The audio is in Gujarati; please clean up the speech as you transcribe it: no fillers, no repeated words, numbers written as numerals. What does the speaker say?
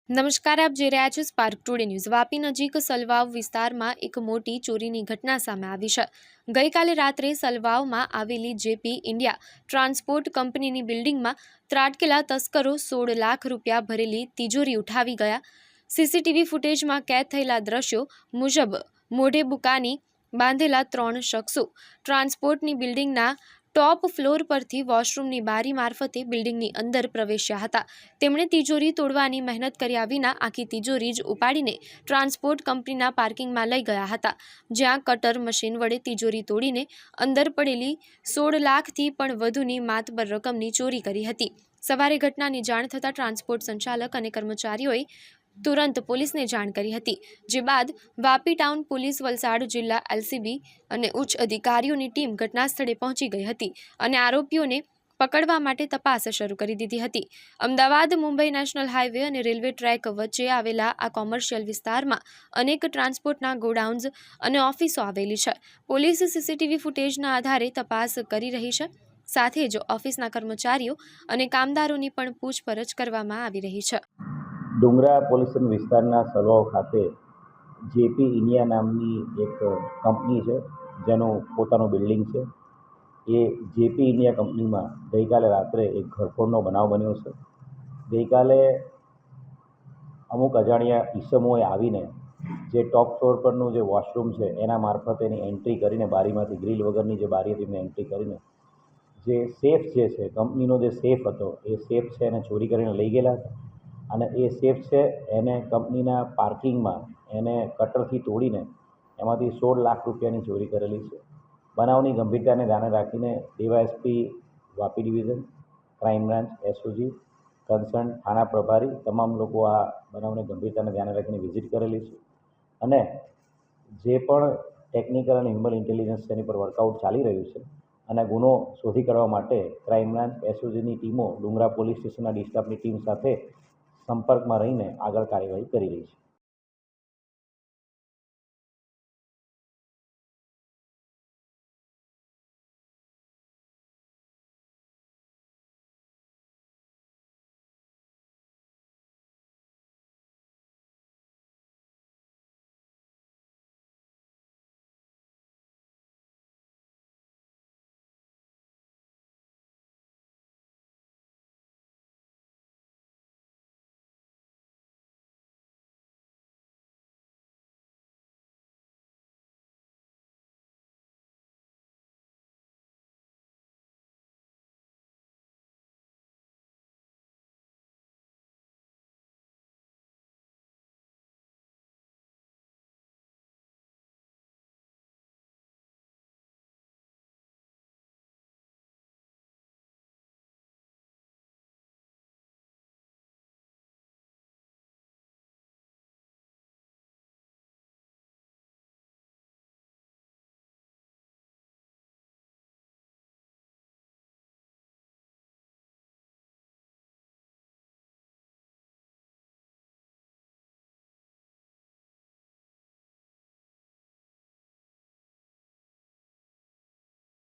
નમસ્કાર, આપ જોઈ રહ્યા છો સ્પાર્ક ટુડે ન્યૂઝ। વાપી નજીક સલવાવ વિસ્તારમાં એક મોટી ચોરીની ઘટના સામે આવી છે। ગઈકાલે રાત્રે સલવાવમાં આવેલી જેપી ઇન્ડિયા ટ્રાન્સપોર્ટ કંપનીની બિલ્ડિંગમાં ત્રાટકેલા તસ્કરો 16 લાખ રૂપિયા ભરેલી તિજોરી ઉઠાવી ગયા। સીસીટીવી ફૂટેજમાં કેદ થયેલા દ્રશ્યો મુજબ મોઢે બુકાની બાંધેલા 3 શખ્સો ટ્રાન્સપોર્ટની બિલ્ડિંગના ટોપ ફ્લોર પરથી વોશરૂમની બારી મારફતે બિલ્ડિંગની અંદર પ્રવેશ્યા હતા। તેમણે તિજોરી તોડવાની મહેનત કર્યા વિના આખી તિજોરી જ ઉપાડીને ટ્રાન્સપોર્ટ કંપનીના પાર્કિંગમાં લઈ ગયા હતા, જ્યાં કટર મશીન વડે તિજોરી તોડીને અંદર પડેલી 16 લાખથી પણ વધુની માતબર રકમની ચોરી કરી હતી। સવારે ઘટનાની જાણ થતાં ટ્રાન્સપોર્ટ સંચાલક અને કર્મચારીઓએ તુરંત પોલીસને જાણ કરી હતી, જે બાદ વાપી ટાઉન પોલીસ, વલસાડ જિલ્લા એલસીબી અને ઉચ્ચ અધિકારીઓની ટીમ ઘટના સ્થળે પહોંચી ગઈ હતી અને આરોપીઓને પકડવા માટે તપાસ શરૂ કરી દીધી હતી। અમદાવાદ મુંબઈ નેશનલ હાઈવે અને રેલવે ટ્રેક વચ્ચે આવેલા આ કોમર્શિયલ વિસ્તારમાં અનેક ટ્રાન્સપોર્ટના ગોડાઉન્સ અને ઓફિસો આવેલી છે। પોલીસ સીસીટીવી ફૂટેજના આધારે તપાસ કરી રહી છે, સાથે જ ઓફિસના કર્મચારીઓ અને કામદારોની પણ પૂછપરછ કરવામાં આવી રહી છે। ડુંગરા પોલીસ વિસ્તારના સલવાવ ખાતે જેપી ઇન્ડિયા નામની એક કંપની છે, જેનું પોતાનું બિલ્ડિંગ છે। એ જેપી ઇન્ડિયા કંપનીમાં ગઈકાલે રાત્રે એક ઘરફોડનો બનાવ બન્યો છે। ગઈકાલે અમુક અજાણ્યા ઈસમોએ આવીને જે ટોપ ફ્લોર પરનું જે વોશરૂમ છે એના મારફતે એની એન્ટ્રી કરીને, બારીમાંથી ગ્રીલ વગરની જે બારી હતી એની એન્ટ્રી કરીને જે સેફ જે છે, કંપનીનો જે સેફ હતો એ સેફ છે એને ચોરી કરીને લઈ ગયેલા હતા। અને એ સેફ છે એને કંપનીના પાર્કિંગમાં એને કટરથી તોડીને એમાંથી 16 લાખ રૂપિયાની ચોરી કરેલી છે। બનાવની ગંભીરતાને ધ્યાને રાખીને DYSP Vapi division, crime branch, SOG, concern થાણા પ્રભારી તમામ લોકો આ બનાવની ગંભીરતાને ધ્યાને રાખીને વિઝિટ કરેલી છે અને જે પણ ટેકનિકલ અને હ્યુમન ઇન્ટેલિજન્સ તેની પર વર્કઆઉટ ચાલી રહ્યું છે અને ગુનો શોધી કાઢવા માટે ક્રાઇમ બ્રાન્ચ, એસઓજીની ટીમો ડુંગરા પોલીસ સ્ટેશનના ડિસ્ટાફની ટીમ સાથે સંપર્કમાં રહીને આગળ કાર્યવાહી કરી રહી છે।